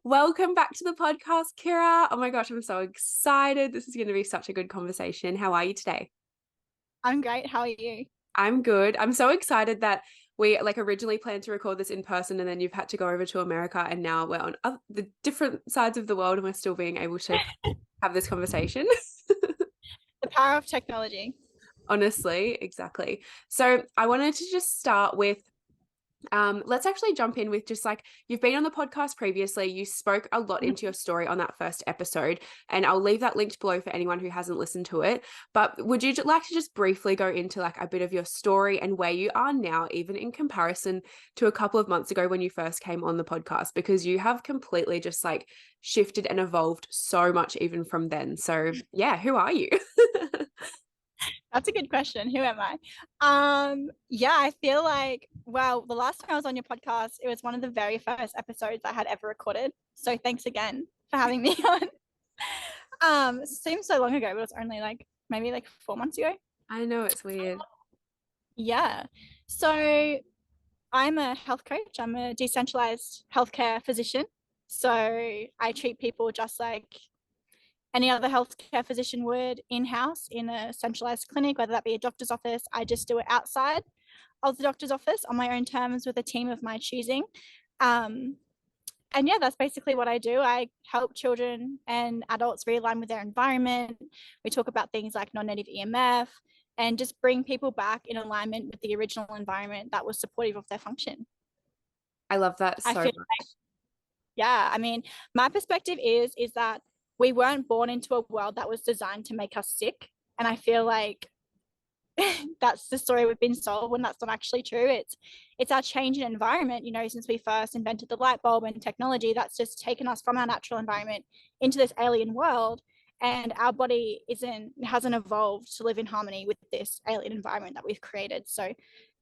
Welcome back to the podcast, Kiera. Oh my gosh, I'm so excited. This is going to be such a good conversation. How are you today? I'm great. How are you? I'm good. I'm so excited that we originally planned to record this in person and then you've had to go over to America and now we're on the different sides of the world and we're still being able to have this conversation. The power of technology. Honestly, exactly. So I wanted to just start with let's actually jump in with just like you've been on the podcast previously. You spoke a lot into your story on that first episode, and I'll leave that linked below for anyone who hasn't listened to it. But would you like to just briefly go into like a bit of your story and where you are now, even in comparison to a couple of months ago when you first came on the podcast? Because you have completely just like shifted and evolved so much even from then. So yeah, who are you? That's a good question. Who am I? Yeah, I feel like, well, the last time I was on your podcast, it was one of the very first episodes I had ever recorded. So thanks again for having me on. Seems so long ago, but it was only maybe 4 months ago. I know it's weird. Yeah. So I'm a health coach. I'm a decentralized healthcare physician. So I treat people just like any other healthcare physician would in-house in a centralized clinic, whether that be a doctor's office. I just do it outside of the doctor's office on my own terms with a team of my choosing. Um, and yeah, that's basically what I do. I help children and adults realign with their environment. We talk about things like non-native EMF and just bring people back in alignment with the original environment that was supportive of their function. I love that I so feel much. Yeah, I mean, my perspective is that we weren't born into a world that was designed to make us sick. And I feel like that's the story we've been sold when that's not actually true. It's our change in environment, since we first invented the light bulb and technology, that's just taken us from our natural environment into this alien world. And our body hasn't evolved to live in harmony with this alien environment that we've created. So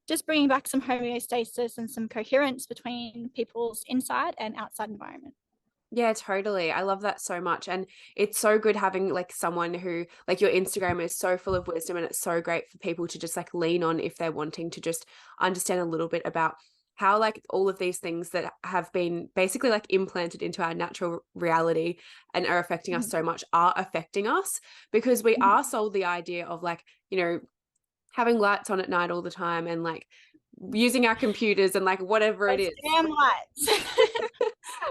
just bringing back some homeostasis and some coherence between people's inside and outside environment. Yeah, totally. I love that so much. And it's so good having like someone who like your Instagram is so full of wisdom and it's so great for people to just like lean on if they're wanting to just understand a little bit about how like all of these things that have been basically like implanted into our natural reality and are affecting us so much are affecting us because we are sold the idea of like, having lights on at night all the time and like using our computers and like whatever it Those is. damn lights.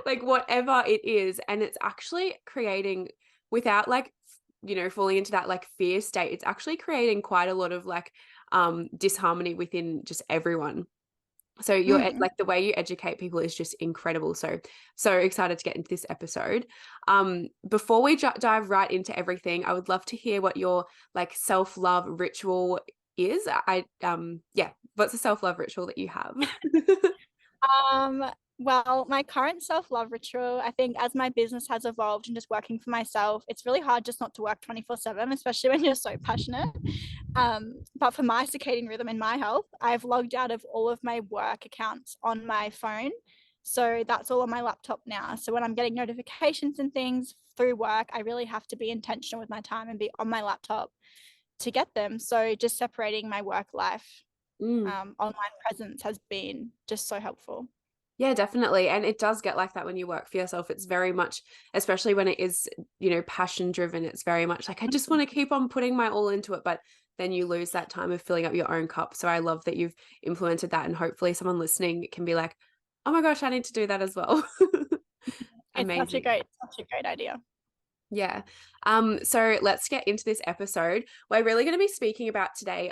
Like whatever it is, and it's actually creating without like falling into that like fear state, it's actually creating quite a lot of like disharmony within just everyone. So Mm. like the way you educate people is just incredible. So excited to get into this episode. Before we dive right into everything, I would love to hear what your like self-love ritual is. Yeah, what's a self-love ritual that you have? Um, well, my current self-love ritual, I think as my business has evolved and just working for myself, it's really hard just not to work 24/7, especially when you're so passionate. But for my circadian rhythm and my health, I've logged out of all of my work accounts on my phone. So that's all on my laptop now. So when I'm getting notifications and things through work, I really have to be intentional with my time and be on my laptop to get them. So just separating my work life, Mm. online presence has been just so helpful. Yeah, definitely. And it does get like that when you work for yourself. It's very much, especially when it is, passion driven, it's very much like, I just want to keep on putting my all into it. But then you lose that time of filling up your own cup. So I love that you've implemented that. And hopefully someone listening can be like, oh my gosh, I need to do that as well. It's such a Amazing. great idea. Yeah. So let's get into this episode. We're really going to be speaking about today,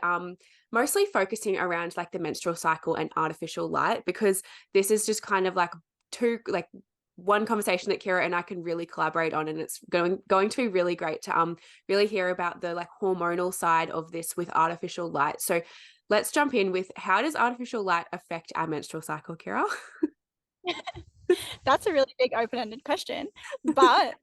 mostly focusing around like the menstrual cycle and artificial light, because this is just kind of like one conversation that Kiera and I can really collaborate on, and it's going to be really great to really hear about the like hormonal side of this with artificial light. So let's jump in with, how does artificial light affect our menstrual cycle, Kiera? That's a really big open-ended question, but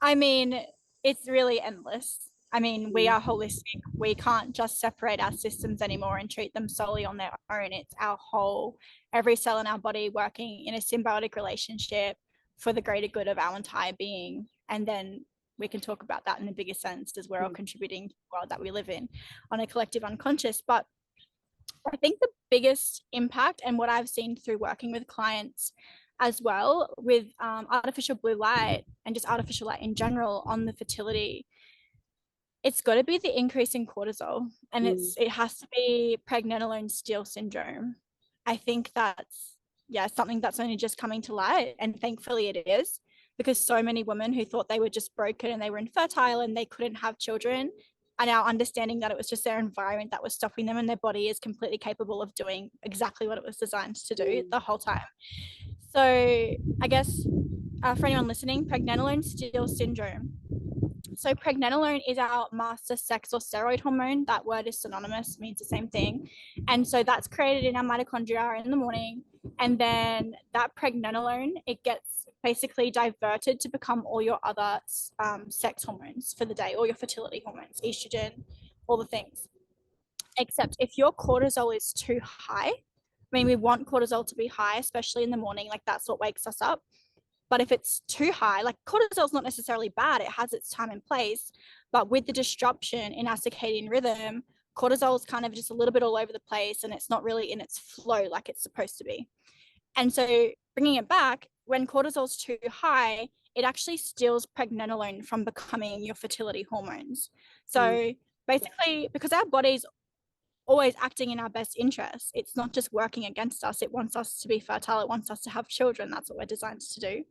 I mean, it's really endless. I mean, we are holistic. We can't just separate our systems anymore and treat them solely on their own. It's our whole, every cell in our body working in a symbiotic relationship for the greater good of our entire being. And then we can talk about that in a bigger sense as we're all contributing to the world that we live in on a collective unconscious. But I think the biggest impact and what I've seen through working with clients as well with artificial blue light and just artificial light in general on the fertility. It's got to be the increase in cortisol, and it has to be pregnenolone steal syndrome. I think that's something that's only just coming to light, and thankfully it is, because so many women who thought they were just broken and they were infertile and they couldn't have children are now understanding that it was just their environment that was stopping them, and their body is completely capable of doing exactly what it was designed to do the whole time. So I guess for anyone listening, pregnenolone steal syndrome. So pregnenolone is our master sex or steroid hormone. That word is synonymous, means the same thing. And so that's created in our mitochondria in the morning. And then that pregnenolone, it gets basically diverted to become all your other sex hormones for the day, all your fertility hormones, estrogen, all the things. Except if your cortisol is too high, I mean, we want cortisol to be high, especially in the morning, like that's what wakes us up. But if it's too high, like cortisol is not necessarily bad, it has its time and place. But with the disruption in our circadian rhythm, cortisol is kind of just a little bit all over the place, and it's not really in its flow like it's supposed to be. And so bringing it back, when cortisol is too high, it actually steals pregnenolone from becoming your fertility hormones. So basically, because our body's always acting in our best interest, it's not just working against us, it wants us to be fertile, it wants us to have children. That's what we're designed to do,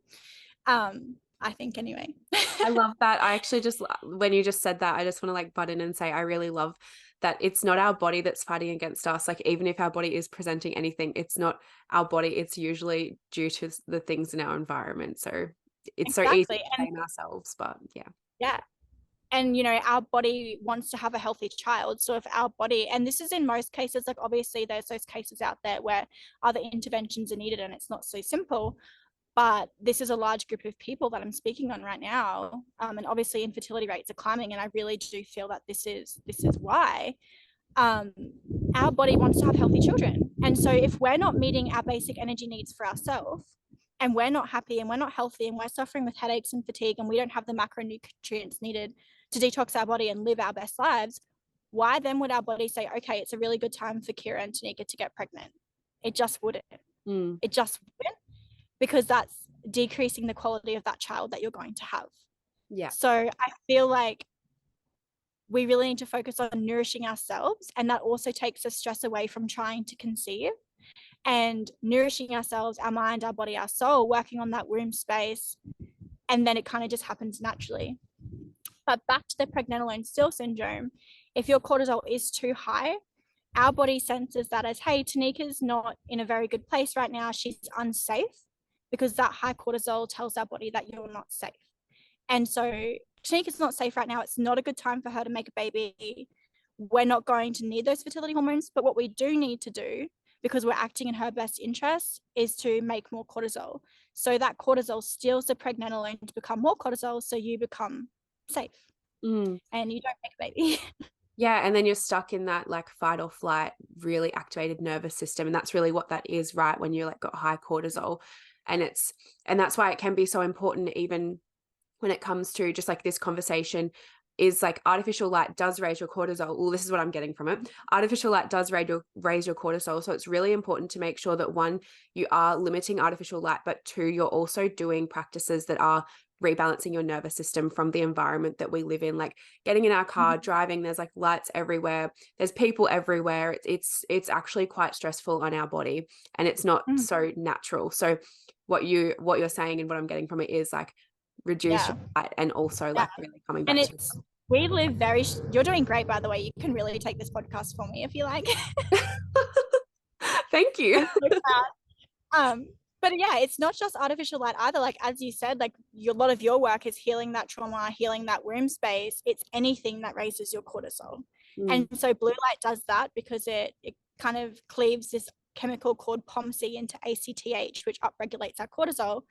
I think, anyway. I love that. I actually just, when you just said that, I just want to like butt in and say I really love that it's not our body that's fighting against us. Like even if our body is presenting anything, it's not our body, it's usually due to the things in our environment. So it's so easy to blame ourselves, but yeah. And, you know, our body wants to have a healthy child. So if our body, and this is in most cases, like obviously there's those cases out there where other interventions are needed and it's not so simple, but this is a large group of people that I'm speaking on right now. And obviously infertility rates are climbing, and I really do feel that this is why. Our body wants to have healthy children. And so if we're not meeting our basic energy needs for ourselves, and we're not happy and we're not healthy and we're suffering with headaches and fatigue, and we don't have the macronutrients needed to detox our body and live our best lives, why then would our body say, okay, it's a really good time for Kiera and Tanika to get pregnant? It just wouldn't. It just wouldn't, because that's decreasing the quality of that child that you're going to have. Yeah. So I feel like we really need to focus on nourishing ourselves, and that also takes the stress away from trying to conceive, and nourishing ourselves, our mind, our body, our soul, working on that womb space, and then it kind of just happens naturally. But back to the pregnenolone steal syndrome, if your cortisol is too high, our body senses that as, hey, Tanika's not in a very good place right now, she's unsafe, because that high cortisol tells our body that you're not safe. And so Tanika's not safe right now, it's not a good time for her to make a baby. We're not going to need those fertility hormones, but what we do need to do, because we're acting in her best interest, is to make more cortisol. So that cortisol steals the pregnenolone to become more cortisol, so you become safe and you don't make a baby. Yeah, and then you're stuck in that like fight or flight, really activated nervous system, and that's really what that is, right? When you like got high cortisol, and that's why it can be so important, even when it comes to just like this conversation, is like artificial light does raise your cortisol. Well, this is what I'm getting from it. Artificial light does raise your cortisol. So it's really important to make sure that one, you are limiting artificial light, but two, you're also doing practices that are rebalancing your nervous system from the environment that we live in. Like getting in our car, driving, there's like lights everywhere, there's people everywhere. It's actually quite stressful on our body, and it's not so natural. So what you're saying and what I'm getting from it is like reduce your light, and also like really coming back to we live you're doing great, by the way. You can really take this podcast for me if you like. Thank you. I'm so proud. But yeah, it's not just artificial light either. Like, as you said, like a lot of your work is healing that trauma, healing that womb space. It's anything that raises your cortisol. And so blue light does that, because it kind of cleaves this chemical called POMC into ACTH, which upregulates our cortisol.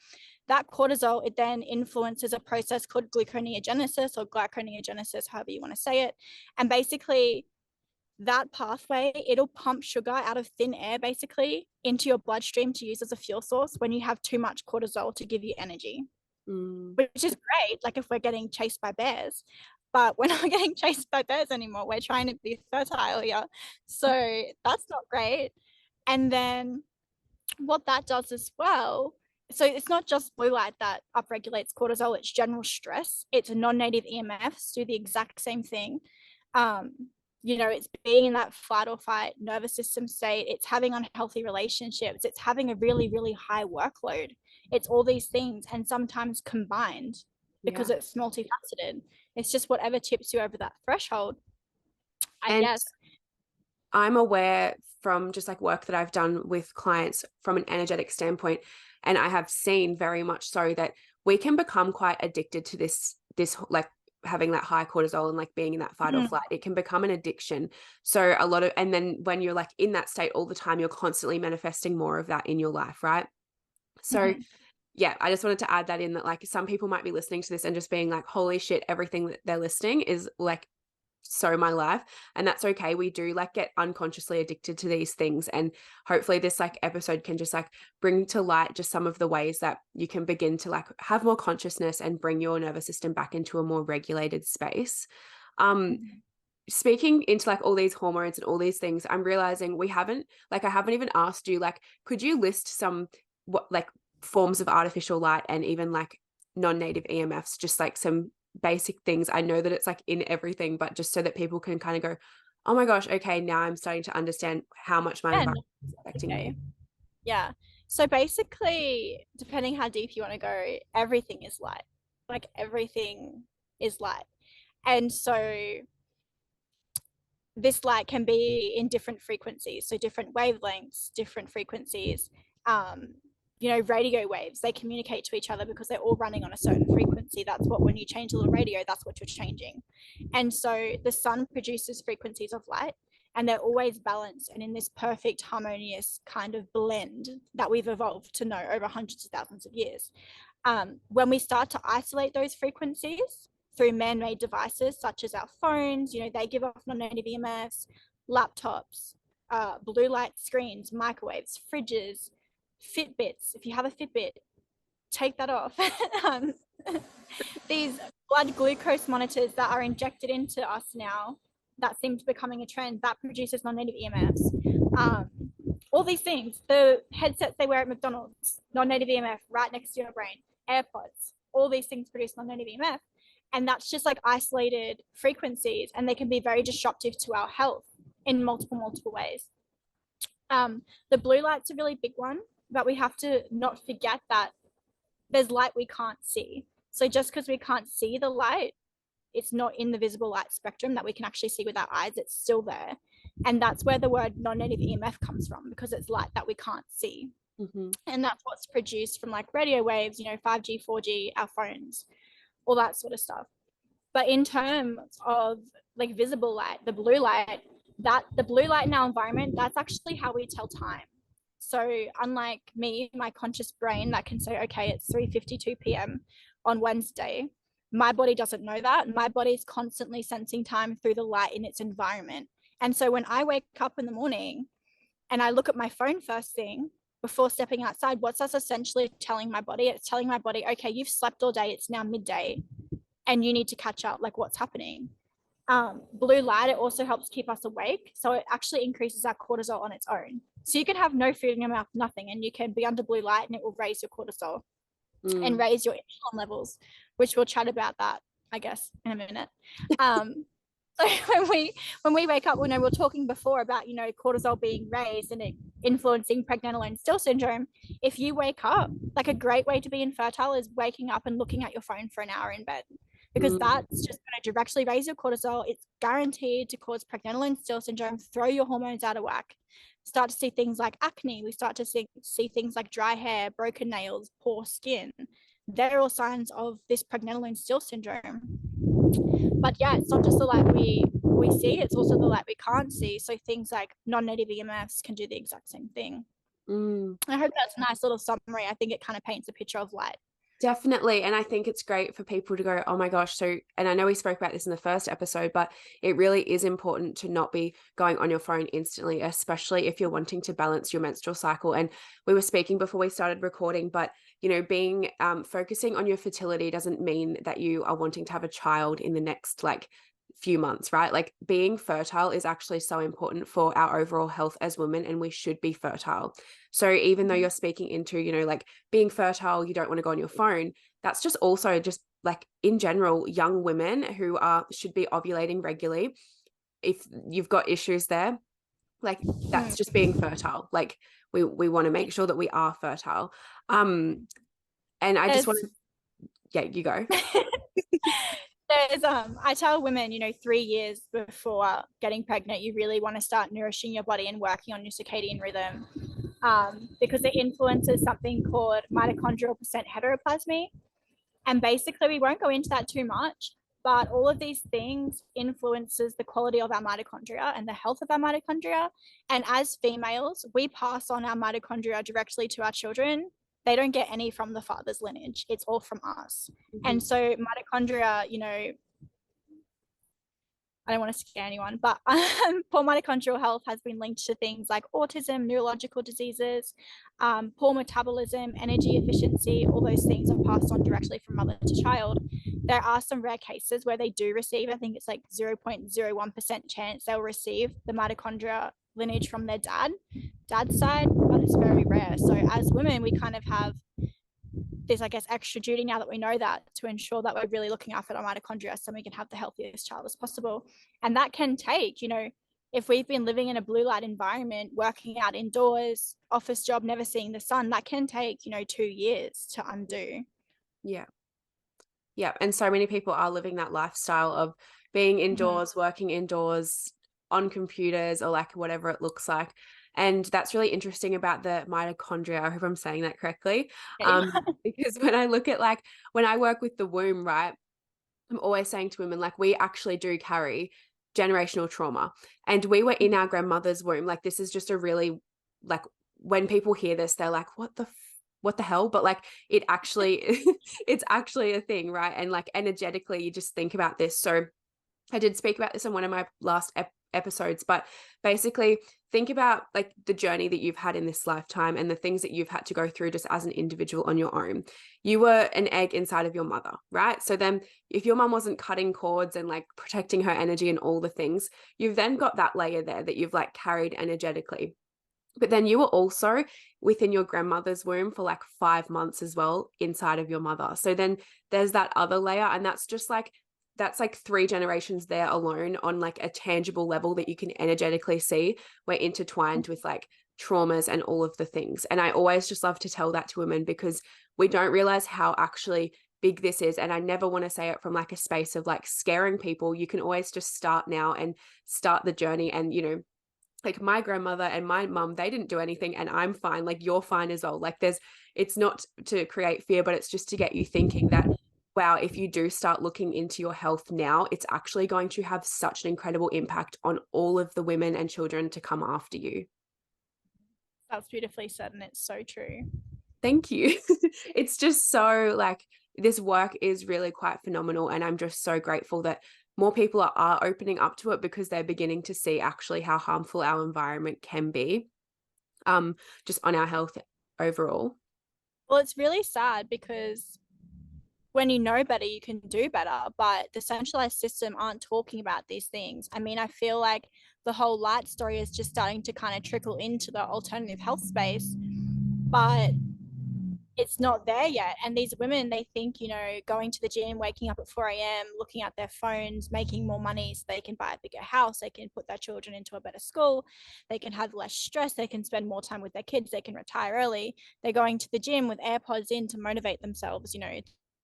That cortisol, it then influences a process called gluconeogenesis or glyconeogenesis, however you want to say it. And basically that pathway, it'll pump sugar out of thin air basically into your bloodstream to use as a fuel source when you have too much cortisol to give you energy, which is great, like if we're getting chased by bears. But we're not getting chased by bears anymore. We're trying to be fertile here. So that's not great. And then what that does as well So it's not just blue light that upregulates cortisol, it's general stress. It's non-native EMFs do the exact same thing. It's being in that fight or fight nervous system state, it's having unhealthy relationships, it's having a really, really high workload. It's all these things, and sometimes combined, because Yeah. it's multifaceted. It's just whatever tips you over that threshold, I And guess. I'm aware from just like work that I've done with clients from an energetic standpoint, and I have seen very much so that we can become quite addicted to this like having that high cortisol and like being in that fight or flight. It can become an addiction. So and then when you're like in that state all the time, you're constantly manifesting more of that in your life, right? So Mm-hmm. yeah, I just wanted to add that in, that like some people might be listening to this and just being like, holy shit, everything that they're listening is like so my life. And that's okay. We do like get unconsciously addicted to these things, and hopefully this like episode can just like bring to light just some of the ways that you can begin to like have more consciousness and bring your nervous system back into a more regulated space. Mm-hmm. Speaking into like all these hormones and all these things, I'm realizing I haven't even asked you, like, could you list some what like forms of artificial light and even like non-native EMFs, just like some basic things? I know that it's like in everything, but just so that people can kind of go, oh my gosh, okay, now I'm starting to understand how much my Yeah, environment no, is affecting okay. me. Yeah. So basically, depending how deep you want to go, everything is light. Like everything is light. And so this light can be in different frequencies, so different wavelengths, different frequencies. Um, radio waves, they communicate to each other because they're all running on a certain frequency. That's what, when you change a little radio, that's what you're changing. And so the sun produces frequencies of light, and they're always balanced and in this perfect harmonious kind of blend that we've evolved to know over hundreds of thousands of years. When we start to isolate those frequencies through man-made devices such as our phones, they give off non-native EMFs, laptops, blue light screens, microwaves, fridges, Fitbits. If you have a Fitbit, take that off. um, these blood glucose monitors that are injected into us now, that seem to be becoming a trend, that produces non-native EMFs. All these things, the headsets they wear at McDonald's, non-native EMF right next to your brain, AirPods, all these things produce non-native EMF. And that's just like isolated frequencies, and they can be very disruptive to our health in multiple ways. The blue light's a really big one, but we have to not forget that there's light we can't see. So just because we can't see the light, it's not in the visible light spectrum that we can actually see with our eyes, it's still there. And that's where the word non-native EMF comes from, because it's light that we can't see. Mm-hmm. And that's what's produced from like radio waves, 5G, 4G, our phones, all that sort of stuff. But in terms of like visible light, the blue light, the blue light in our environment, that's actually how we tell time. So unlike me, my conscious brain that can say, okay, it's 3:52 p.m. on Wednesday, my body doesn't know that. My body is constantly sensing time through the light in its environment. And so when I wake up in the morning and I look at my phone first thing before stepping outside, what's that essentially telling my body? It's telling my body, okay, you've slept all day, it's now midday, and you need to catch up, like what's happening. Blue light, it also helps keep us awake. So it actually increases our cortisol on its own. So you can have no food in your mouth, nothing, and you can be under blue light and it will raise your cortisol and raise your insulin levels, which we'll chat about that, I guess, in a minute. So when we wake up, we were talking before about, cortisol being raised and it influencing pregnenolone still syndrome. If you wake up, like a great way to be infertile is waking up and looking at your phone for an hour in bed, because that's just going to directly raise your cortisol. It's guaranteed to cause pregnenolone still syndrome, throw your hormones out of whack, start to see things like acne. We start to see things like dry hair, broken nails, poor skin. They're all signs of this pregnenolone still syndrome. But yeah, it's not just the light we see, it's also the light we can't see. So things like non-native EMFs can do the exact same thing. I hope that's a nice little summary. I think it kind of paints a picture of light. Definitely. And I think it's great for people to go, oh my gosh. So, and I know we spoke about this in the first episode, but it really is important to not be going on your phone instantly, especially if you're wanting to balance your menstrual cycle. And we were speaking before we started recording, but being focusing on your fertility doesn't mean that you are wanting to have a child in the next like few months, right? Like being fertile is actually so important for our overall health as women, and we should be fertile. So even though you're speaking into, like being fertile, you don't want to go on your phone, that's just also just like in general, young women who should be ovulating regularly. If you've got issues there, like that's just being fertile. Like we want to make sure that we are fertile. And I just want to, yeah, you go. There's I tell women, 3 years before getting pregnant, you really want to start nourishing your body and working on your circadian rhythm, because it influences something called mitochondrial percent heteroplasmy. And basically, we won't go into that too much, but all of these things influences the quality of our mitochondria and the health of our mitochondria. And as females, we pass on our mitochondria directly to our children. They don't get any from the father's lineage. It's all from us. And so mitochondria, I don't want to scare anyone, but poor mitochondrial health has been linked to things like autism, neurological diseases, poor metabolism, energy efficiency. All those things are passed on directly from mother to child. There are some rare cases where they do receive, I think it's like 0.01% chance they'll receive the mitochondria lineage from their dad's side, but it's very rare. So as women, we kind of have this, I guess, extra duty now that we know that, to ensure that we're really looking after our mitochondria so we can have the healthiest child as possible. And that can take, if we've been living in a blue light environment, working out indoors, office job, never seeing the sun, that can take, 2 years to undo. Yeah. Yeah. And so many people are living that lifestyle of being indoors, working indoors on computers, or like whatever it looks like. And that's really interesting about the mitochondria. I hope I'm saying that correctly. Because when I look at when I work with the womb, right, I'm always saying to women, like, we actually do carry generational trauma, and we were in our grandmother's womb. Like, this is just a really, like, when people hear this, they're like, what the hell? But like, it actually, it's actually a thing, right? And like energetically, you just think about this. So I did speak about this on one of my last episodes, but basically think about like the journey that you've had in this lifetime and the things that you've had to go through just as an individual on your own. You were an egg inside of your mother, right? So then if your mom wasn't cutting cords and like protecting her energy and all the things, you've then got that layer there that you've like carried energetically. But then you were also within your grandmother's womb for like 5 months as well inside of your mother. So then there's that other layer, and that's like 3 generations there alone on like a tangible level that you can energetically see. We're intertwined with like traumas and all of the things. And I always just love to tell that to women, because we don't realize how actually big this is. And I never want to say it from like a space of like scaring people. You can always just start now and start the journey. And, like my grandmother and my mum, they didn't do anything, and I'm fine. Like, you're fine as well. Like, it's not to create fear, but it's just to get you thinking that, wow, if you do start looking into your health now, it's actually going to have such an incredible impact on all of the women and children to come after you. That's beautifully said, and it's so true. Thank you. It's just so like, this work is really quite phenomenal, and I'm just so grateful that more people are opening up to it, because they're beginning to see actually how harmful our environment can be, just on our health overall. Well, it's really sad because when you know better, you can do better, but the centralized system aren't talking about these things. I mean, I feel like the whole light story is just starting to kind of trickle into the alternative health space, but it's not there yet. And these women, they think, going to the gym, waking up at 4 a.m., looking at their phones, making more money so they can buy a bigger house, they can put their children into a better school, they can have less stress, they can spend more time with their kids, they can retire early. They're going to the gym with AirPods in to motivate themselves,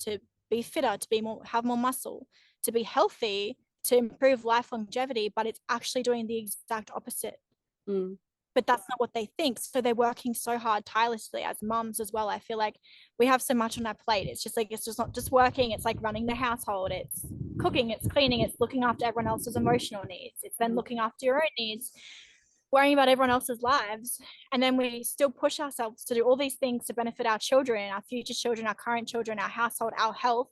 to be fitter, to be have more muscle, to be healthy, to improve life longevity, but it's actually doing the exact opposite. But that's not what they think. So they're working so hard tirelessly as mums as well. I feel like we have so much on our plate. It's just like, it's just not just working. It's like running the household. It's cooking, it's cleaning, it's looking after everyone else's emotional needs. It's then looking after your own needs, worrying about everyone else's lives. And then we still push ourselves to do all these things to benefit our children, our future children, our current children, our household, our health,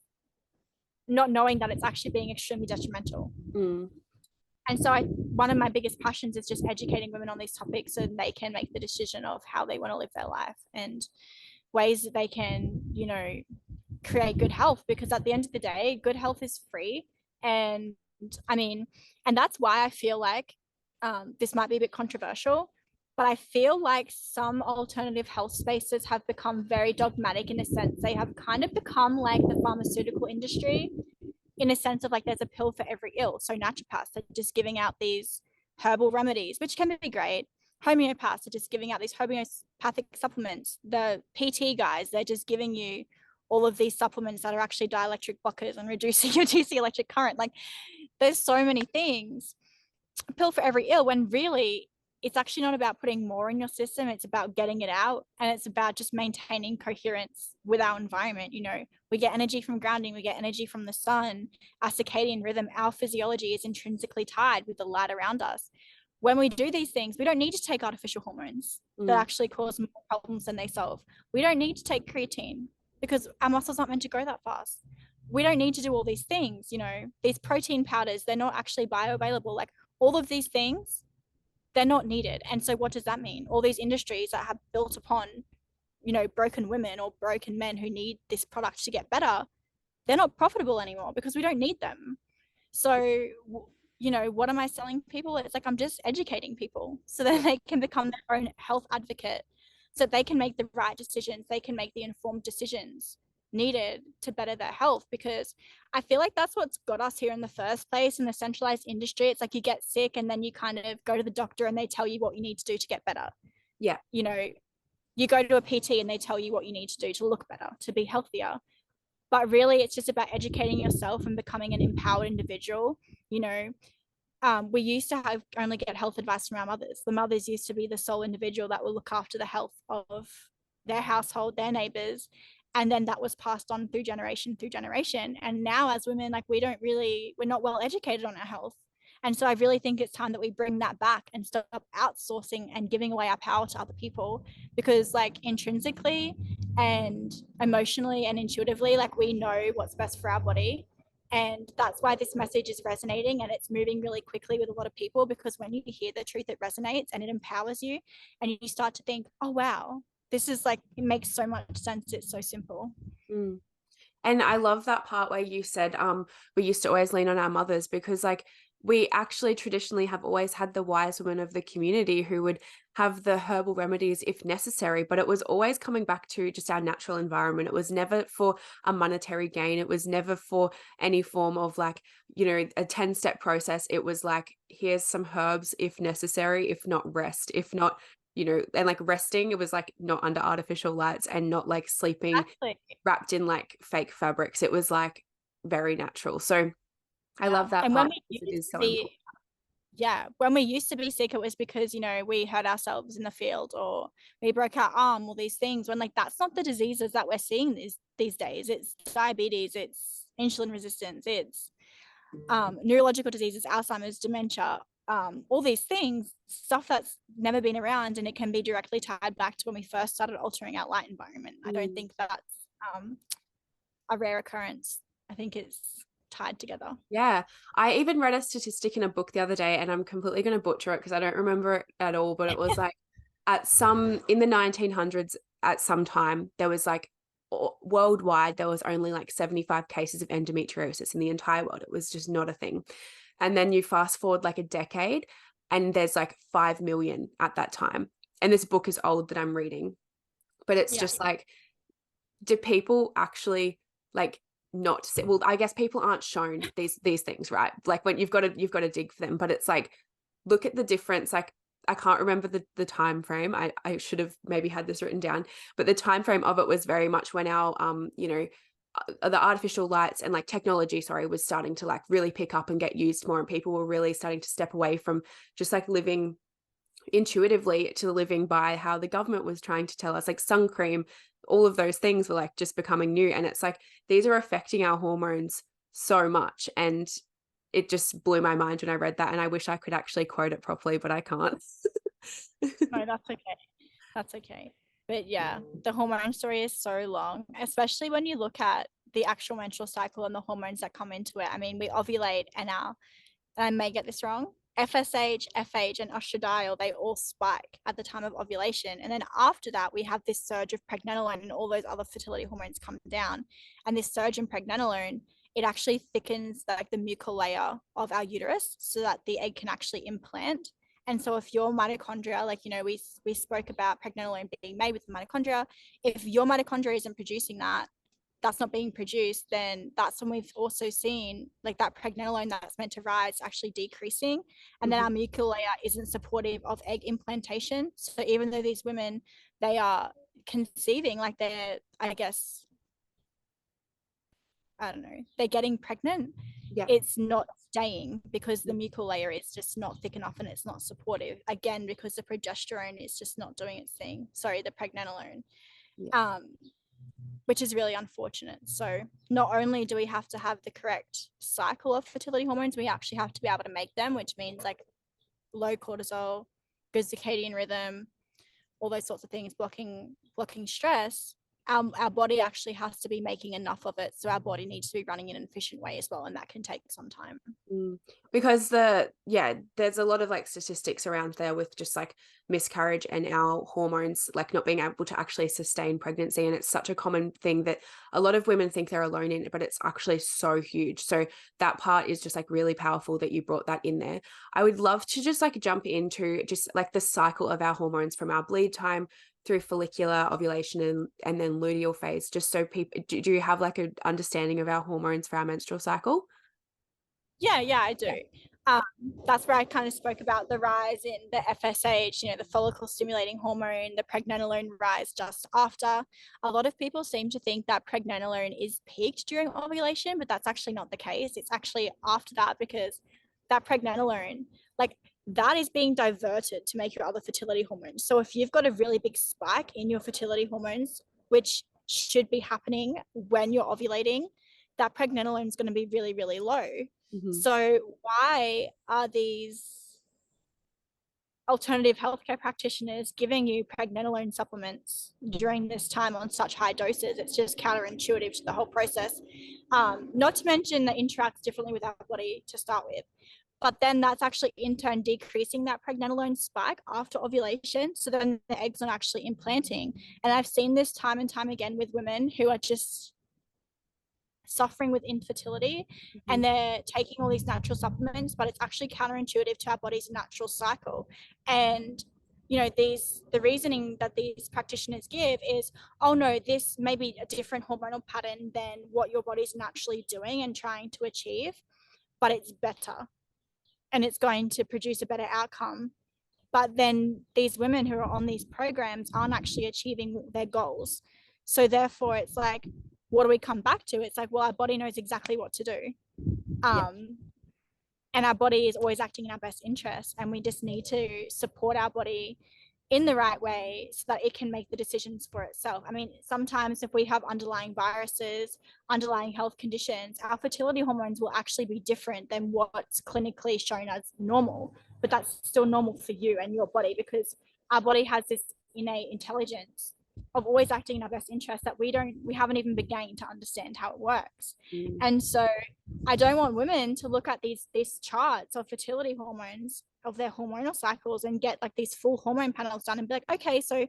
not knowing that it's actually being extremely detrimental. And so one of my biggest passions is just educating women on these topics so they can make the decision of how they want to live their life and ways that they can, create good health. Because at the end of the day, good health is free, and I mean, and that's why I feel like this might be a bit controversial, but I feel like some alternative health spaces have become very dogmatic in a sense. They have kind of become like the pharmaceutical industry in a sense of like there's a pill for every ill. So naturopaths are just giving out these herbal remedies, which can be great. Homeopaths are just giving out these homeopathic supplements. The PT guys, they're just giving you all of these supplements that are actually dielectric blockers and reducing your DC electric current. Like there's so many things, a pill for every ill, when really it's actually not about putting more in your system. It's about getting it out, and it's about just maintaining coherence with our environment. You know, we get energy from grounding, we get energy from the sun, our circadian rhythm, our physiology is intrinsically tied with the light around us. When we do these things, we don't need to take artificial hormones that actually cause more problems than they solve. We don't need to take creatine because our muscles aren't meant to grow that fast. We don't need to do all these things. You know, these protein powders, they're not actually bioavailable. Like all of these things, they're not needed. And so what does that mean? All these industries that have built upon, you know, broken women or broken men who need this product to get better, they're not profitable anymore because we don't need them. So, you know, what am I selling people? It's like I'm just educating people so that they can become their own health advocate, so that they can make the right decisions, they can make the informed decisions needed to better their health. Because I feel like that's what's got us here in the first place in the centralized industry. It's like you get sick and then you kind of go to the doctor and they tell you what you need to do to get better. Yeah. You know, you go to a PT and they tell you what you need to do to look better, to be healthier. But really, it's just about educating yourself and becoming an empowered individual. You know, we used to have only get health advice from our mothers. The mothers used to be the sole individual that will look after the health of their household, their neighbors, and then that was passed on through generation. And now as women, like we're not well educated on our health. And so I really think it's time that we bring that back and stop outsourcing and giving away our power to other people, because like intrinsically and emotionally and intuitively, like we know what's best for our body. And that's why this message is resonating and it's moving really quickly with a lot of people, because when you hear the truth, it resonates and it empowers you, and you start to think, oh, wow, this is like, it makes so much sense. It's so simple. Mm. And I love that part where you said we used to always lean on our mothers, because like we actually traditionally have always had the wise women of the community who would have the herbal remedies if necessary, but it was always coming back to just our natural environment. It was never for a monetary gain. It was never for any form of like, you know, a 10-step process. It was like, here's some herbs if necessary, if not rest, if not, you know, and like resting, it was like not under artificial lights and not like sleeping Exactly. wrapped in like fake fabrics. It was like very natural. So I Yeah. love that And when part we because it used is to so be, important. yeah, when we used to be sick, it was because, you know, we hurt ourselves in the field or we broke our arm, all these things, when like that's not the diseases that we're seeing these days. It's diabetes, it's insulin resistance, it's neurological diseases, Alzheimer's, dementia, all these things, stuff that's never been around, and it can be directly tied back to when we first started altering our light environment. I don't think that's a rare occurrence. I think it's tied together. Yeah. I even read a statistic in a book the other day, and I'm completely going to butcher it because I don't remember it at all, but it was like in the 1900s, at some time, there was like worldwide, there was only like 75 cases of endometriosis in the entire world. It was just not a thing. And then you fast forward like a decade, and there's like 5 million at that time. And this book is old that I'm reading, but it's Yeah. just like, do people actually like not see? Well, I guess people aren't shown these things, right? Like when you've got to dig for them, but it's like, look at the difference. Like I can't remember the time frame. I should have maybe had this written down, but the time frame of it was very much when our you know, the artificial lights and like technology, sorry, was starting to like really pick up and get used more, and people were really starting to step away from just like living intuitively to living by how the government was trying to tell us. Like sun cream, all of those things were like just becoming new, and it's like these are affecting our hormones so much. And it just blew my mind when I read that, and I wish I could actually quote it properly, but I can't. No, that's okay. That's okay. But yeah, the hormone story is so long, especially when you look at the actual menstrual cycle and the hormones that come into it. I mean, we ovulate and I may get this wrong, FSH, FH, and estradiol, they all spike at the time of ovulation. And then after that, we have this surge of pregnenolone, and all those other fertility hormones come down. And this surge in pregnenolone it actually thickens like the mucal layer of our uterus so that the egg can actually implant. And so if your mitochondria, like, you know, we spoke about pregnenolone being made with the mitochondria, if your mitochondria isn't producing that, that's not being produced, then that's when we've also seen like that pregnenolone that's meant to rise actually decreasing. And then our mucal layer isn't supportive of egg implantation. So even though these women, they are conceiving, like they're, I guess, I don't know, they're getting pregnant, Yeah. it's not staying because the mucal layer is just not thick enough and it's not supportive. Again, because the progesterone is just not doing its thing. Sorry, the pregnenolone. Yeah. Which is really unfortunate. So not only do we have to have the correct cycle of fertility hormones, we actually have to be able to make them, which means like low cortisol, good circadian rhythm, all those sorts of things, blocking stress. Our body actually has to be making enough of it. So our body needs to be running in an efficient way as well. And that can take some time. Because there's a lot of like statistics around there with just like miscarriage and our hormones like not being able to actually sustain pregnancy. And it's such a common thing that a lot of women think they're alone in it, but it's actually so huge. So that part is just like really powerful that you brought that in there. I would love to just like jump into just like the cycle of our hormones from our bleed time through follicular ovulation and then luteal phase, just so people, do you have like an understanding of our hormones for our menstrual cycle? Yeah, I do. That's where I kind of spoke about the rise in the FSH, you know, the follicle stimulating hormone, the pregnenolone rise just after. A lot of people seem to think that pregnenolone is peaked during ovulation, but that's actually not the case. It's actually after that, because that pregnenolone, like, that is being diverted to make your other fertility hormones. So if you've got a really big spike in your fertility hormones, which should be happening when you're ovulating, that pregnenolone is going to be really, really low. So why are these alternative healthcare practitioners giving you pregnenolone supplements during this time on such high doses? It's just counterintuitive to the whole process. Not to mention that interacts differently with our body to start with. But then that's actually in turn decreasing that pregnenolone spike after ovulation. So then the egg's not actually implanting. And I've seen this time and time again with women who are just suffering with infertility and they're taking all these natural supplements, but it's actually counterintuitive to our body's natural cycle. And you know, the reasoning that these practitioners give is, oh no, this may be a different hormonal pattern than what your body's naturally doing and trying to achieve, but it's better and it's going to produce a better outcome. But then these women who are on these programs aren't actually achieving their goals. So therefore it's like, what do we come back to? It's like, well, our body knows exactly what to do. And our body is always acting in our best interest. And we just need to support our body in the right way so that it can make the decisions for itself. I mean, sometimes if we have underlying viruses, underlying health conditions, our fertility hormones will actually be different than what's clinically shown as normal, but that's still normal for you and your body, because our body has this innate intelligence of always acting in our best interest that we haven't even begun to understand how it works. And so I don't want women to look at these charts of fertility hormones of their hormonal cycles and get like these full hormone panels done and be like, okay, so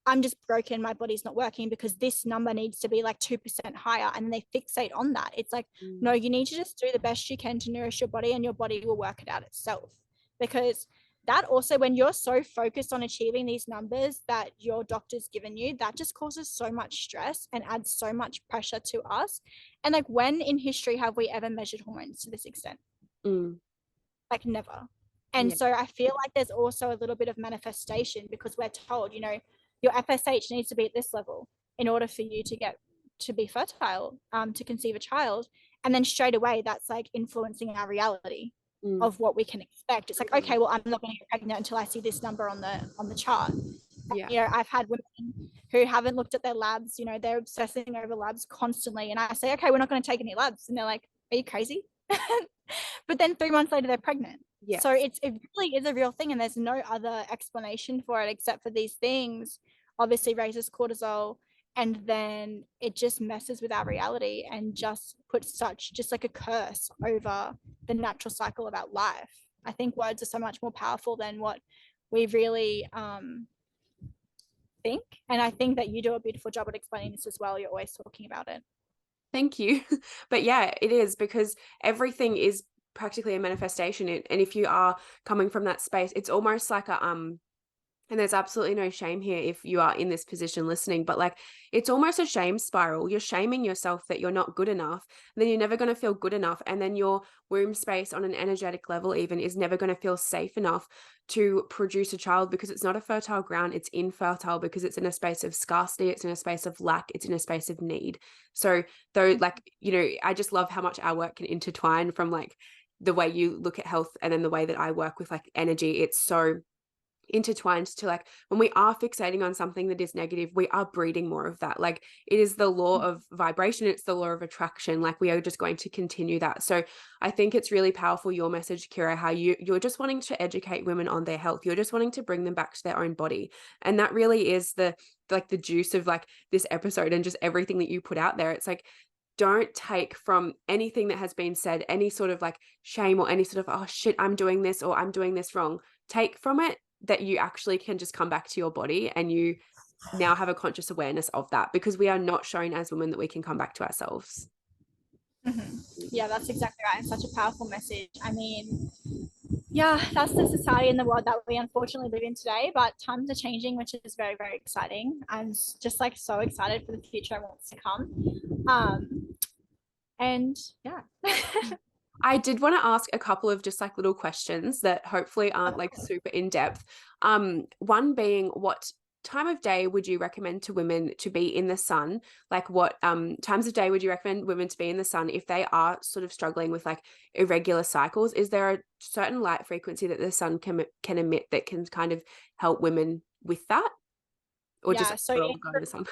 I'm just broken, my body's not working because this number needs to be like 2% higher, and then they fixate on that. It's like, no, you need to just do the best you can to nourish your body and your body will work it out itself. Because that also, when you're so focused on achieving these numbers that your doctor's given you, that just causes so much stress and adds so much pressure to us. And like, when in history have we ever measured hormones to this extent? Like, never. And so I feel like there's also a little bit of manifestation because we're told, you know, your FSH needs to be at this level in order for you to get to be fertile, to conceive a child. And then straight away, that's like influencing our reality of what we can expect. It's like, okay, well, I'm not going to get pregnant until I see this number on the chart. You know, I've had women who haven't looked at their labs, you know, they're obsessing over labs constantly. And I say, okay, we're not going to take any labs. And they're like, are you crazy? But then 3 months later, they're pregnant. So it really is a real thing. And there's no other explanation for it except for these things. Obviously raises cortisol, and then it just messes with our reality and just puts just like a curse over the natural cycle of our life. I think words are so much more powerful than what we really think. And I think that you do a beautiful job at explaining this as well. You're always talking about it. Thank you. But yeah, it is, because everything is practically a manifestation. And if you are coming from that space, it's almost like a and there's absolutely no shame here if you are in this position listening, but like it's almost a shame spiral. You're shaming yourself that you're not good enough. Then you're never going to feel good enough. And then your womb space on an energetic level even is never going to feel safe enough to produce a child, because it's not a fertile ground. It's infertile because it's in a space of scarcity. It's in a space of lack. It's in a space of need. So though, like, I just love how much our work can intertwine, from like the way you look at health and then the way that I work with like energy. It's so intertwined to like when we are fixating on something that is negative, we are breeding more of that. Like it is the law of vibration, it's the law of attraction. Like we are just going to continue that. So I think it's really powerful, your message, Kiera, how you're just wanting to educate women on their health. You're just wanting to bring them back to their own body. And that really is the juice of like this episode and just everything that you put out there. It's like, don't take from anything that has been said any sort of like shame or any sort of, oh shit, I'm doing this or I'm doing this wrong. Take from it that you actually can just come back to your body, and you now have a conscious awareness of that, because we are not shown as women that we can come back to ourselves. Yeah, that's exactly right. It's such a powerful message. I mean, yeah, that's the society and the world that we unfortunately live in today, but times are changing, which is very, very exciting. I'm just like so excited for the future and what's to come. And yeah. I did want to ask a couple of just like little questions that hopefully aren't like super in depth. One being, what time of day would you recommend to women to be in the sun? Like what times of day would you recommend women to be in the sun if they are sort of struggling with like irregular cycles? Is there a certain light frequency that the sun can emit that can kind of help women with that? Or just Yeah, so overall go in the sun?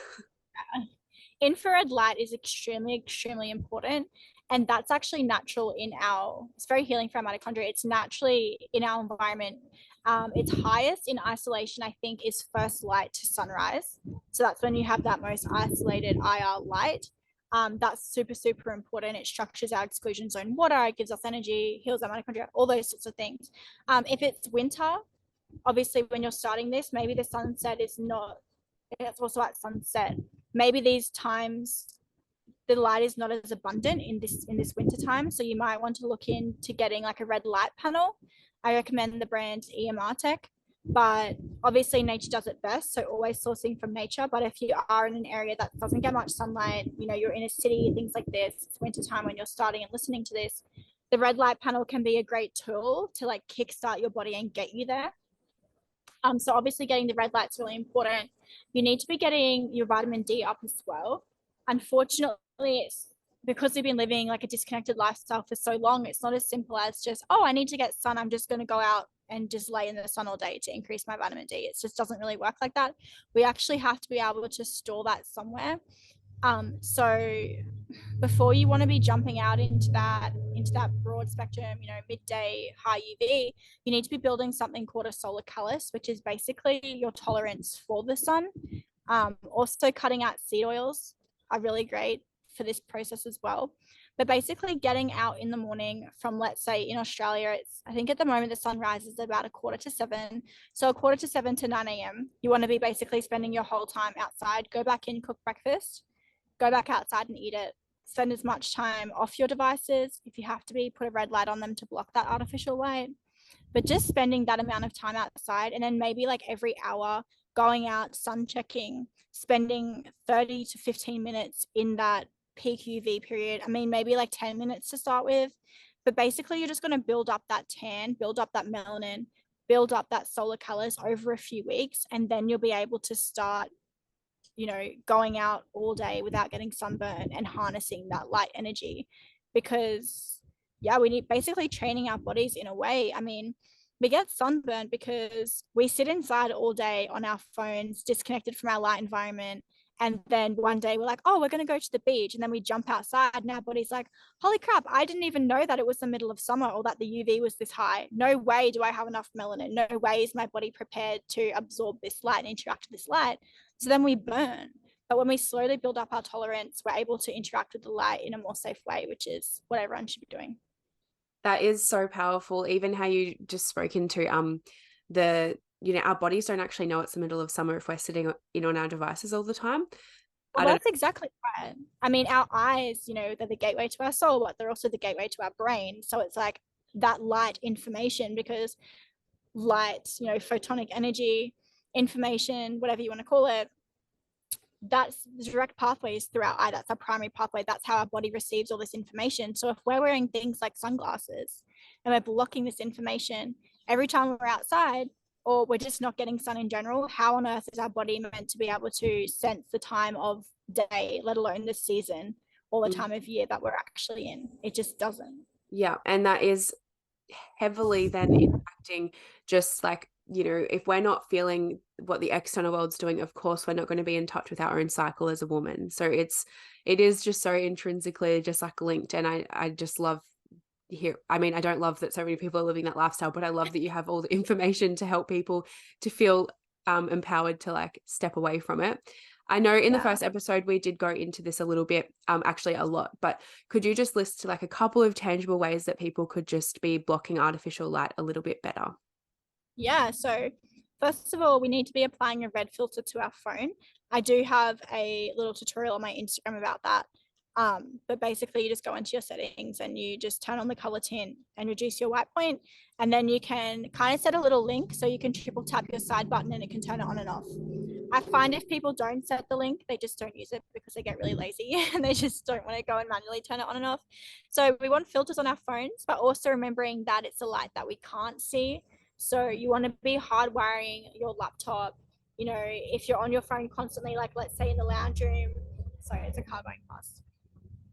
infrared light is extremely, extremely important. And that's actually natural it's very healing for our mitochondria. It's naturally in our environment. It's highest in isolation, I think, is first light to sunrise. So that's when you have that most isolated IR light. That's super, super important. It structures our exclusion zone water, it gives us energy, heals our mitochondria, all those sorts of things. If it's winter, obviously when you're starting this, maybe the sunset is not, it's also at sunset. Maybe these times the light is not as abundant in this winter time, so you might want to look into getting like a red light panel. I recommend the brand EMR, but obviously nature does it best, so always sourcing from nature. But if you are in an area that doesn't get much sunlight, you're in a city, things like this, it's winter time when you're starting and listening to this, the red light panel can be a great tool to like kickstart your body and get you there. So obviously getting the red light's really important. You need to be getting your vitamin D up as well. Unfortunately, it's because we've been living like a disconnected lifestyle for so long, it's not as simple as just, oh, I need to get sun, I'm just going to go out and just lay in the sun all day to increase my vitamin D. It just doesn't really work like that. We actually have to be able to store that somewhere. So before you want to be jumping out into that broad spectrum, midday high UV, you need to be building something called a solar callus, which is basically your tolerance for the sun. Also cutting out seed oils are really great for this process as well. But basically getting out in the morning from, let's say in Australia, I think at the moment the sun rises at about 6:45. So 6:45 to 9 a.m. You want to be basically spending your whole time outside, go back in, cook breakfast, go back outside and eat it. Spend as much time off your devices. If you have to be, put a red light on them to block that artificial light. But just spending that amount of time outside, and then maybe like every hour going out, sun checking, spending 30 to 15 minutes in that peak UV period. I mean, maybe like 10 minutes to start with. But basically, you're just going to build up that tan, build up that melanin, build up that solar colors over a few weeks. And then you'll be able to start going out all day without getting sunburned and harnessing that light energy. Because yeah, we need basically training our bodies in a way. I mean, we get sunburned because we sit inside all day on our phones, disconnected from our light environment. And then one day we're like, oh, we're going to go to the beach. And then we jump outside and our body's like, holy crap, I didn't even know that it was the middle of summer or that the UV was this high. No way do I have enough melanin. No way is my body prepared to absorb this light and interact with this light. So then we burn. But when we slowly build up our tolerance, we're able to interact with the light in a more safe way, which is what everyone should be doing. That is so powerful. Even how you just spoke into our bodies don't actually know it's the middle of summer if we're sitting in on our devices all the time. Well, that's exactly right. I mean, our eyes, you know, they're the gateway to our soul, but they're also the gateway to our brain. So it's like that light information, because light, you know, photonic energy, information, whatever you want to call it, that's the direct pathways through our eye. That's our primary pathway. That's how our body receives all this information. So if we're wearing things like sunglasses and we're blocking this information every time we're outside, or we're just not getting sun in general, how on earth is our body meant to be able to sense the time of day, let alone the season or the time of year that we're actually in? It just doesn't. Yeah. And that is heavily then impacting just like, you know, if we're not feeling what the external world's doing, of course we're not going to be in touch with our own cycle as a woman. So it is just so intrinsically just like linked. And I just love here. I mean, I don't love that so many people are living that lifestyle, but I love that you have all the information to help people to feel empowered to like step away from it. I know in the first episode we did go into this a little bit, actually a lot, but could you just list like a couple of tangible ways that people could just be blocking artificial light a little bit better? Yeah, so first of all, we need to be applying a red filter to our phone. I do have a little tutorial on my Instagram about that. But basically, you just go into your settings and you just turn on the color tint and reduce your white point. And then you can kind of set a little link, so you can triple tap your side button and it can turn it on and off. I find if people don't set the link, they just don't use it because they get really lazy and they just don't want to go and manually turn it on and off. So we want filters on our phones, but also remembering that it's a light that we can't see. So you want to be hardwiring your laptop. You know, if you're on your phone constantly, like let's say in the lounge room, sorry, it's a car going past.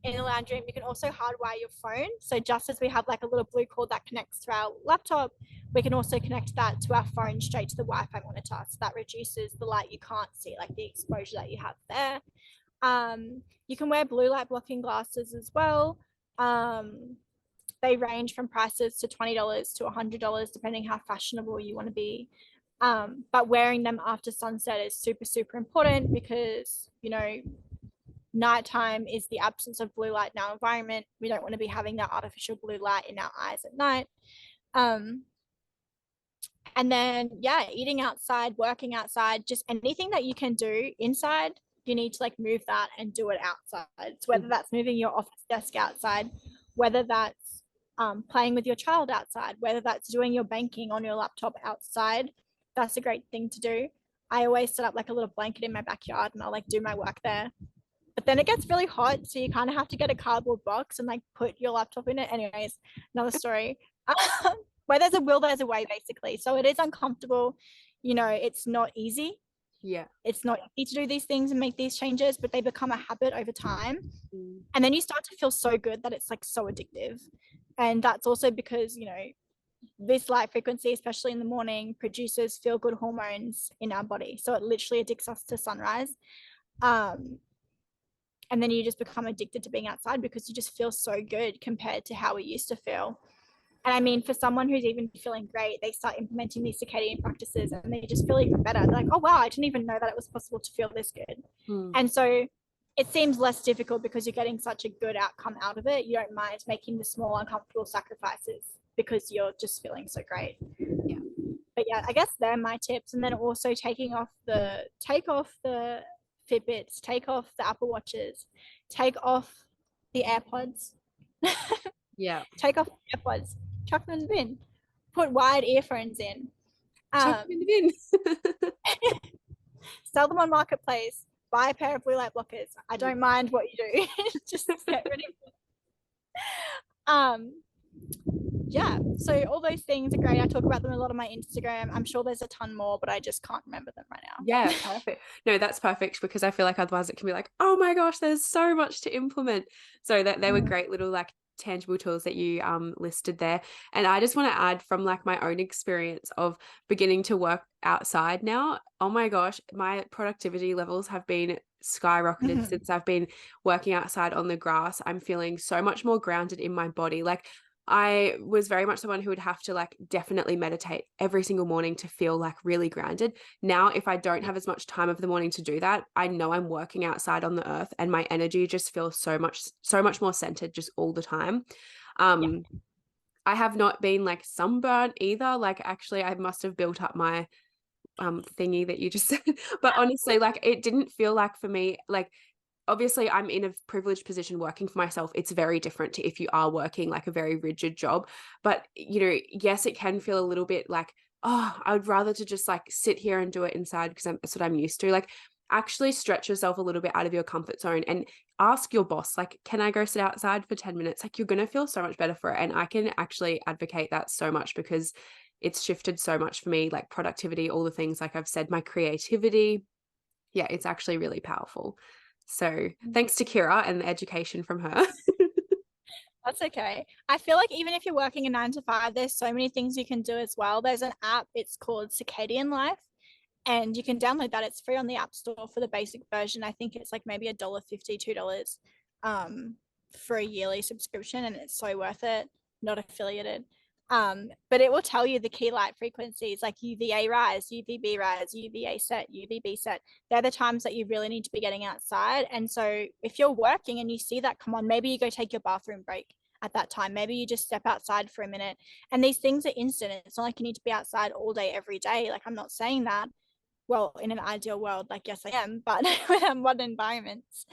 In the lounge room, you can also hardwire your phone. So just as we have like a little blue cord that connects to our laptop, we can also connect that to our phone straight to the Wi-Fi monitor. So that reduces the light you can't see, like the exposure that you have there. You can wear blue light blocking glasses as well. They range from prices to $20 to $100, depending how fashionable you want to be. But wearing them after sunset is super, super important because, you know, nighttime is the absence of blue light in our environment. We don't want to be having that artificial blue light in our eyes at night. And then, yeah, eating outside, working outside, just anything that you can do inside, you need to like move that and do it outside. So whether that's moving your office desk outside, whether that's playing with your child outside, whether that's doing your banking on your laptop outside, that's a great thing to do. I always set up like a little blanket in my backyard and I'll like do my work there. But then it gets really hot, so you kind of have to get a cardboard box and like put your laptop in it. Anyways, another story. Where there's a will, there's a way, basically. So it is uncomfortable. You know, it's not easy. Yeah. It's not easy to do these things and make these changes, but they become a habit over time. And then you start to feel so good that it's like so addictive. And that's also because, you know, this light frequency, especially in the morning, produces feel good hormones in our body. So it literally addicts us to sunrise. And then you just become addicted to being outside because you just feel so good compared to how we used to feel. And I mean, for someone who's even feeling great, they start implementing these circadian practices and they just feel even better. They're like, oh, wow, I didn't even know that it was possible to feel this good. And so it seems less difficult because you're getting such a good outcome out of it. You don't mind making the small, uncomfortable sacrifices because you're just feeling so great. Yeah. But yeah, I guess they're my tips. And then also take off the Fitbits, take off the Apple Watches, take off the AirPods. Yeah. Take off the AirPods, chuck them in the bin, put wired earphones in. Chuck them in the bin. Sell them on Marketplace, buy a pair of blue light blockers. I don't mind what you do. Just get rid of them. Yeah, so all those things are great. I talk about them a lot on my Instagram. I'm sure there's a ton more, but I just can't remember them right now. Yeah, perfect. No, that's perfect because I feel like otherwise it can be like, oh my gosh, there's so much to implement. So that they were great little like tangible tools that you listed there. And I just want to add from like my own experience of beginning to work outside now. Oh my gosh, my productivity levels have been skyrocketed since I've been working outside on the grass. I'm feeling so much more grounded in my body. Like I was very much someone who would have to like definitely meditate every single morning to feel like really grounded. Now, if I don't have as much time of the morning to do that, I know I'm working outside on the earth and my energy just feels so much more centered just all the time. I have not been like sunburnt either. Like actually I must have built up my thingy that you just said, but honestly, like it didn't feel like for me, like obviously I'm in a privileged position working for myself. It's very different to if you are working like a very rigid job. But, yes, it can feel a little bit like, oh, I would rather to just like sit here and do it inside because that's what I'm used to. Like, actually stretch yourself a little bit out of your comfort zone and ask your boss, like, can I go sit outside for 10 minutes? Like, you're going to feel so much better for it. And I can actually advocate that so much because it's shifted so much for me, like productivity, all the things, like I've said, my creativity. Yeah, it's actually really powerful. So thanks to Kiera and the education from her. That's okay. I feel like even if you're working a 9 to 5, there's so many things you can do as well. There's an app, it's called Circadian Life, and you can download that. It's free on the App Store for the basic version. I think it's like maybe $1.50, $2 for a yearly subscription, and it's so worth it. Not affiliated. But it will tell you the key light frequencies like UVA rise, UVB rise, UVA set, UVB set. They're the times that you really need to be getting outside. And so if you're working and you see that come on, maybe you go take your bathroom break at that time. Maybe you just step outside for a minute. And these things are instant. It's not like you need to be outside all day, every day. Like, I'm not saying that. Well, in an ideal world, like, yes, I am, but with modern environments,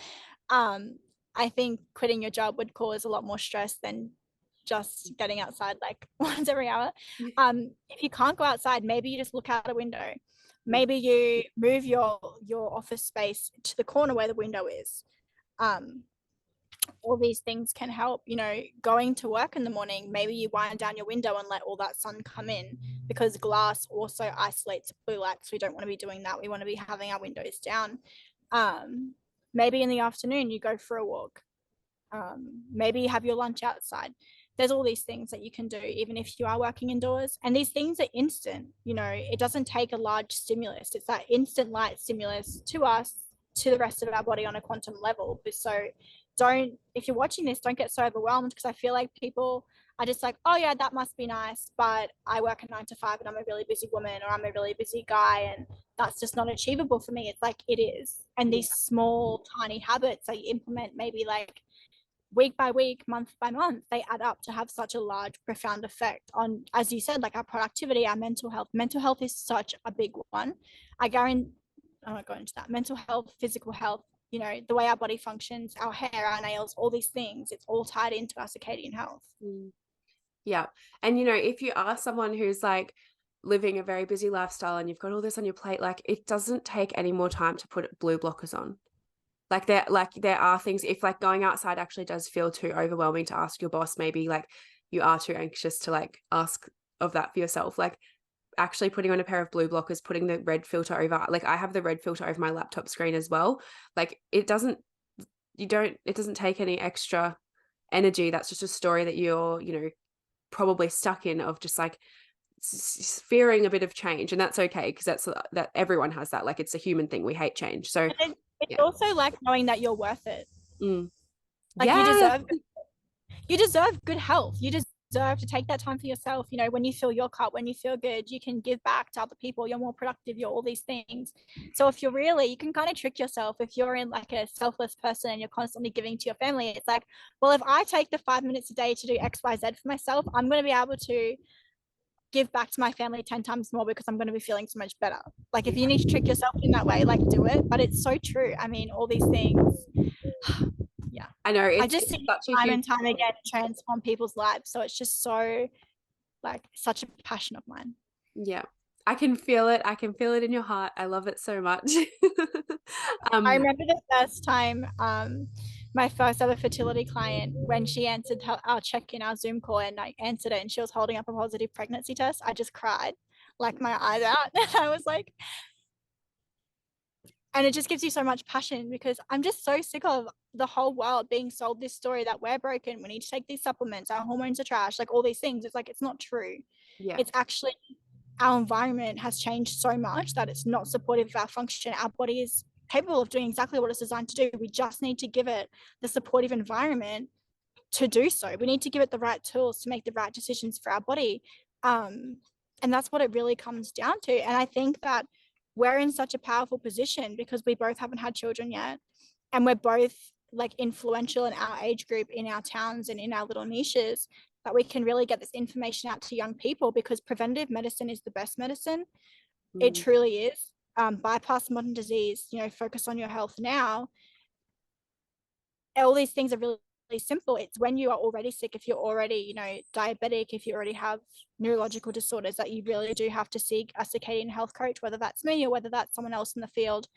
I think quitting your job would cause a lot more stress than just getting outside like once every hour. If you can't go outside, maybe you just look out a window. Maybe you move your office space to the corner where the window is. All these things can help. Going to work in the morning, maybe you wind down your window and let all that sun come in, because glass also isolates blue light, so we don't want to be doing that. We want to be having our windows down. Maybe in the afternoon you go for a walk. Maybe you have your lunch outside. There's all these things that you can do even if you are working indoors, and these things are instant. It doesn't take a large stimulus. It's that instant light stimulus to us, to the rest of our body on a quantum level. So if you're watching this, don't get so overwhelmed, because I feel like people are just like, oh yeah, that must be nice, but I work a 9 to 5 and I'm a really busy woman, or I'm a really busy guy, and that's just not achievable for me. It's like, it is. And these small tiny habits that you implement, maybe like week by week, month by month, they add up to have such a large, profound effect on, as you said, like our productivity, our mental health. Mental health is such a big one. I won't go into that. Mental health, physical health, the way our body functions, our hair, our nails, all these things, it's all tied into our circadian health. Yeah. And, if you are someone who's like living a very busy lifestyle and you've got all this on your plate, like, it doesn't take any more time to put blue blockers on. There are things, if like going outside actually does feel too overwhelming to ask your boss, maybe like you are too anxious to like ask of that for yourself, like actually putting on a pair of blue blockers, putting the red filter over, like I have the red filter over my laptop screen as well. Like, it doesn't take any extra energy. That's just a story that you're, probably stuck in, of just like fearing a bit of change. And that's okay, because that everyone has that. Like, it's a human thing. We hate change. So it's also like knowing that you're worth it. Like, yeah. you deserve good health. You deserve to take that time for yourself. When you fill your cup, when you feel good, you can give back to other people. You're more productive. You're all these things. So if you can kind of trick yourself. If you're in like a selfless person and you're constantly giving to your family, it's like, well, if I take the 5 minutes a day to do X, Y, Z for myself, I'm going to be able to give back to my family 10 times more, because I'm going to be feeling so much better. Like, if you need to trick yourself in that way, like, do it. But it's so true. I mean, all these things. Yeah, I know. I just see time and time again transform people's lives. So it's just so, like, such a passion of mine. Yeah, I can feel it. I can feel it in your heart. I love it so much. I remember the first time, my first ever fertility client, when she answered our check-in, our Zoom call, and I answered it, and she was holding up a positive pregnancy test. I just cried, like my eyes out. And I was like, and it just gives you so much passion, because I'm just so sick of the whole world being sold this story that we're broken, we need to take these supplements, our hormones are trash, like all these things. It's like, it's not true. Yeah. It's actually, our environment has changed so much that it's not supportive of our function. Our body is capable of doing exactly what it's designed to do. We just need to give it the supportive environment to do so. We need to give it the right tools to make the right decisions for our body. And that's what it really comes down to. And I think that we're in such a powerful position because we both haven't had children yet. And we're both like influential in our age group, in our towns and in our little niches, that we can really get this information out to young people, because preventative medicine is the best medicine. It truly is. Bypass modern disease, focus on your health now. all these things are really, really simple. It's when you are already sick, if you're already, you know, diabetic, if you already have neurological disorders, that you really do have to seek a circadian health coach, whether that's me or whether that's someone else in the field,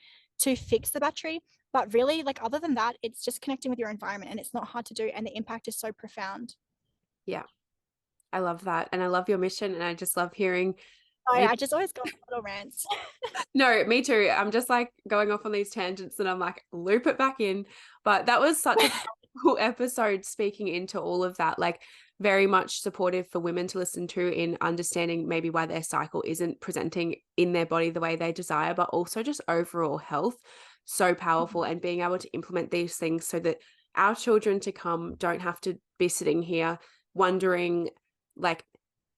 to fix the battery. But really, like, other than that, it's just connecting with your environment, and it's not hard to do, and the impact is so profound. Yeah, I love that. And I love your mission. And I just love hearing So you. I just always go on little rants. No, me too. I'm just like going off on these tangents and I'm like, loop it back in. But that was such a cool episode speaking into all of that. Like, very much supportive for women to listen to in understanding maybe why their cycle isn't presenting in their body the way they desire, but also just overall health. So powerful. And being able to implement these things so that our children to come don't have to be sitting here wondering like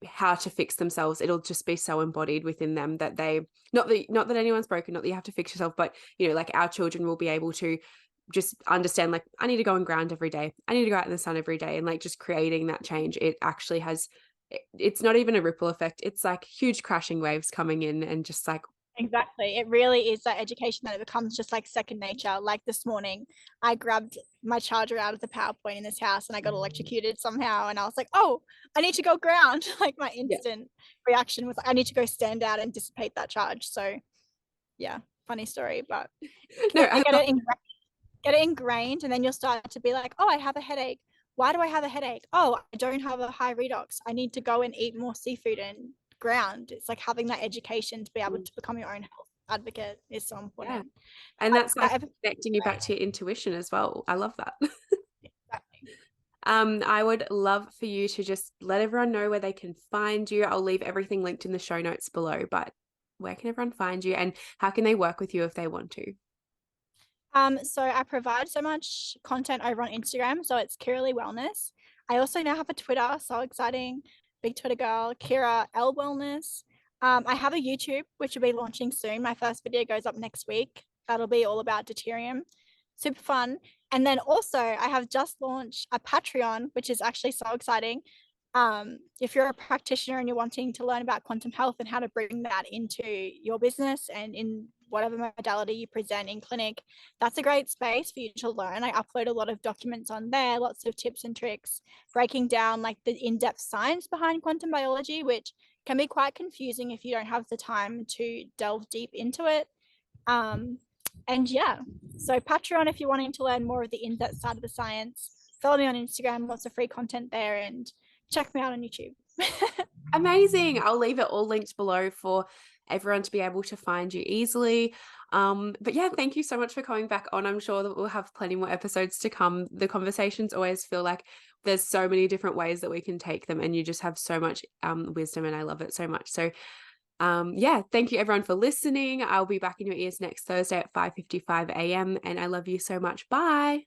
how to fix themselves. It'll just be so embodied within them that they, not that anyone's broken, not that you have to fix yourself, but you know, like our children will be able to just understand, like, I need to go and ground every day, I need to go out in the sun every day, and like just creating that change. It actually has, it's not even a ripple effect, it's like huge crashing waves coming in and just like, Exactly. It really is that education that it becomes just like second nature. Like this morning, I grabbed my charger out of the power point in this house and I got electrocuted somehow. And I was like, oh, I need to go ground. Like my yeah. instant reaction was, I need to go stand out and dissipate that charge. So, yeah, funny story. But No, get it ingrained, and then you'll start to be like, oh, I have a headache. Why do I have a headache? Oh, I don't have a high redox. I need to go and eat more seafood and ground. It's like having that education to be able to become your own health advocate is so yeah. important. And that's like That connecting you back to your intuition as well. I love that. exactly. I would love for you to just let everyone know where they can find you. I'll leave everything linked in the show notes below, but where can everyone find you and how can they work with you if they want to? So I provide so much content over on Instagram. So it's Kiera Lea Wellness. I also now have a Twitter. So exciting. Big Twitter girl, Kiera Lea Wellness. I have a YouTube, which will be launching soon. My first video goes up next week. That'll be all about deuterium. Super fun. And then also I have just launched a Patreon, which is actually so exciting. If you're a practitioner and you're wanting to learn about quantum health and how to bring that into your business and in whatever modality you present in clinic, that's a great space for you to learn. I upload a lot of documents on there, lots of tips and tricks, breaking down like the in-depth science behind quantum biology, which can be quite confusing if you don't have the time to delve deep into it. And yeah, so Patreon, if you're wanting to learn more of the in-depth side of the science, follow me on Instagram, lots of free content there, and check me out on YouTube. Amazing. I'll leave it all linked below for everyone to be able to find you easily. But yeah, thank you so much for coming back on. I'm sure that we'll have plenty more episodes to come. The conversations always feel like there's so many different ways that we can take them, and you just have so much wisdom, and I love it so much. So yeah, thank you everyone for listening. I'll be back in your ears next Thursday at 5:55 a.m. and I love you so much. Bye.